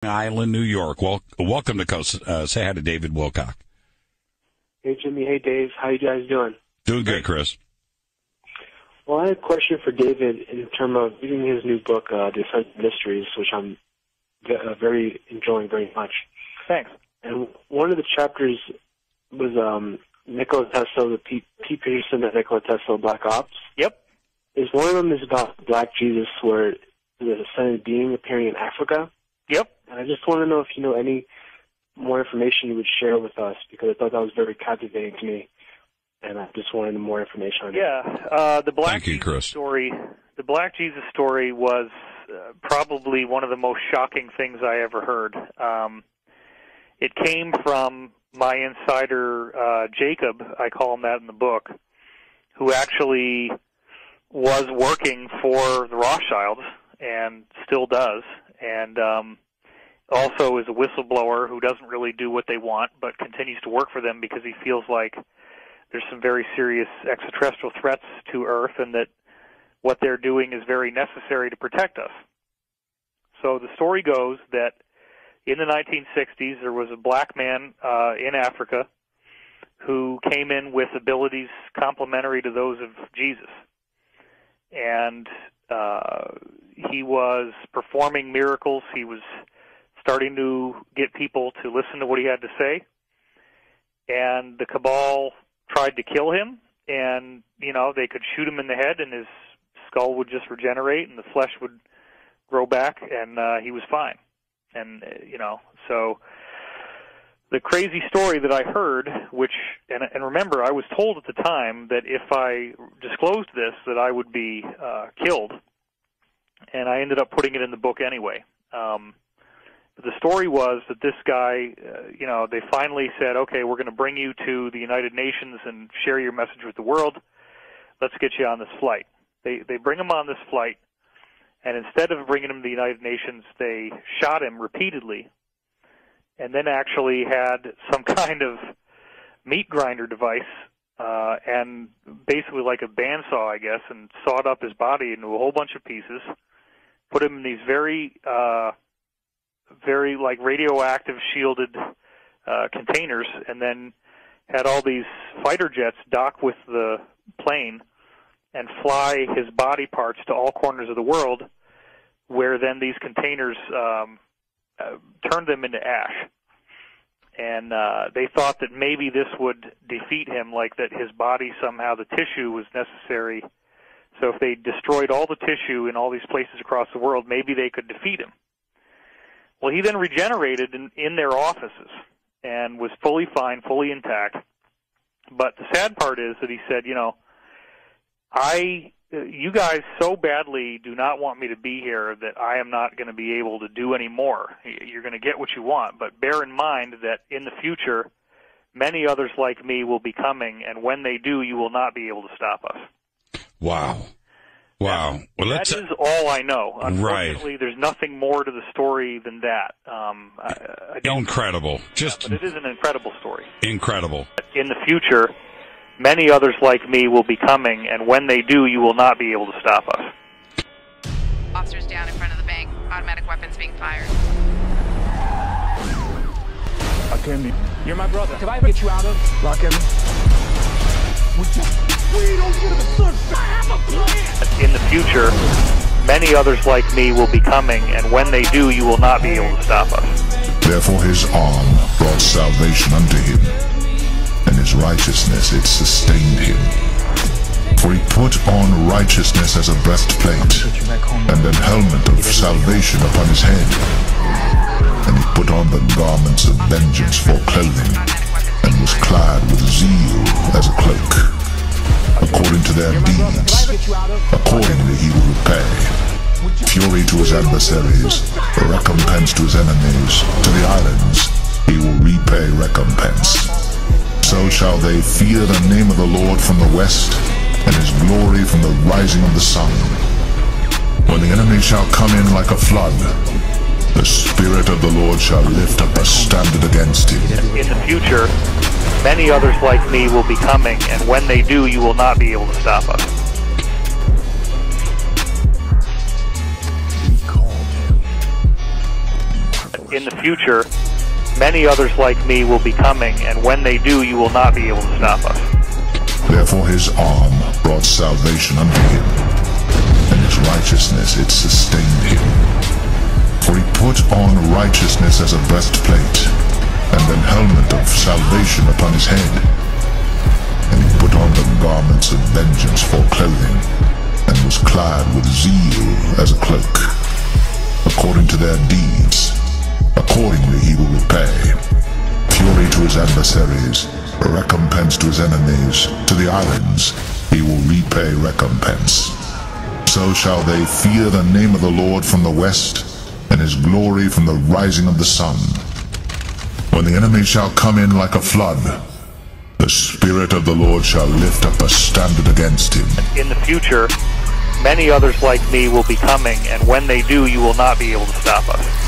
Island, New York. Welcome to Coast. Say hi to David Wilcock. Hey, Jimmy. Hey, Dave. How you guys doing? Doing good, Chris. Well, I had a question for David in terms of reading his new book, Defense Mysteries, which I'm very enjoying very much. Thanks. And one of the chapters was Nikola Tesla, the Pete Peterson and Nikola Tesla Black Ops. Yep. One of them is about Black Jesus, where the ascended being appearing in Africa. Yep. And I just want to know if you know any more information you would share with us, because I thought that was very captivating to me, and I just wanted more information on it. Yeah, the Black Jesus Chris. story. The Black Jesus story was probably one of the most shocking things I ever heard. It came from my insider Jacob, I call him that in the book, who actually was working for the Rothschilds and still does, and also is a whistleblower who doesn't really do what they want but continues to work for them because he feels like there's some very serious extraterrestrial threats to Earth and that what they're doing is very necessary to protect us. So the story goes that in the 1960s there was a black man in Africa who came in with abilities complementary to those of Jesus. And he was performing miracles. He was starting to get people to listen to what he had to say. And the cabal tried to kill him, and, you know, they could shoot him in the head and his skull would just regenerate and the flesh would grow back, and he was fine. And, you know, so the crazy story that I heard, which, and remember, I was told at the time that if I disclosed this, that I would be killed, and I ended up putting it in the book anyway. But the story was that this guy, you know, they finally said, okay, we're going to bring you to the United Nations and share your message with the world. Let's get you on this flight. They bring him on this flight, and instead of bringing him to the United Nations, they shot him repeatedly, and then actually had some kind of meat grinder device, and basically like a bandsaw, I guess, and sawed up his body into a whole bunch of pieces, put him in these very like radioactive shielded containers, and then had all these fighter jets dock with the plane and fly his body parts to all corners of the world, where then these containers turned them into ash. And they thought that maybe this would defeat him, like that his body somehow, the tissue was necessary. So if they destroyed all the tissue in all these places across the world, maybe they could defeat him. Well, he then regenerated in their offices and was fully fine, fully intact. But the sad part is that he said, you know, you guys so badly do not want me to be here that I am not going to be able to do any more. You're going to get what you want, but bear in mind that in the future, many others like me will be coming, and when they do, you will not be able to stop us. Wow. Wow. Well, that is all I know. Unfortunately, right. There's nothing more to the story than that. Incredible. But it is an incredible story. Incredible. In the future, many others like me will be coming, and when they do, you will not be able to stop us. Officers down in front of the bank. Automatic weapons being fired. You're my brother. Can I get you out of? Lock him. We don't get a third. I have a plan. In the future, many others like me will be coming, and when they do, you will not be able to stop us. Therefore his arm brought salvation unto him, and his righteousness it sustained him. For he put on righteousness as a breastplate, and an helmet of salvation upon his head. And he put on the garments of vengeance for clothing, and was clad with zeal as a cloak. According to their deeds, accordingly he will repay. Fury to his adversaries, recompense to his enemies. To the islands he will repay recompense. So shall they fear the name of the Lord from the west, and his glory from the rising of the sun. When the enemy shall come in like a flood, the Spirit of the Lord shall lift up a standard against him. In the future, many others like me will be coming, and when they do, you will not be able to stop us. In the future, many others like me will be coming, and when they do, you will not be able to stop us. Therefore his arm brought salvation unto him, and his righteousness it sustained him. For he put on righteousness as a breastplate, and an helmet of salvation upon his head. And he put on the garments of vengeance for clothing, and was clad with zeal as a cloak. According to their deeds, accordingly he will repay. Fury to his adversaries, recompense to his enemies. To the islands he will repay recompense. So shall they fear the name of the Lord from the west, and his glory from the rising of the sun. When the enemy shall come in like a flood, the Spirit of the Lord shall lift up a standard against him. In the future, many others like me will be coming, and when they do, you will not be able to stop us.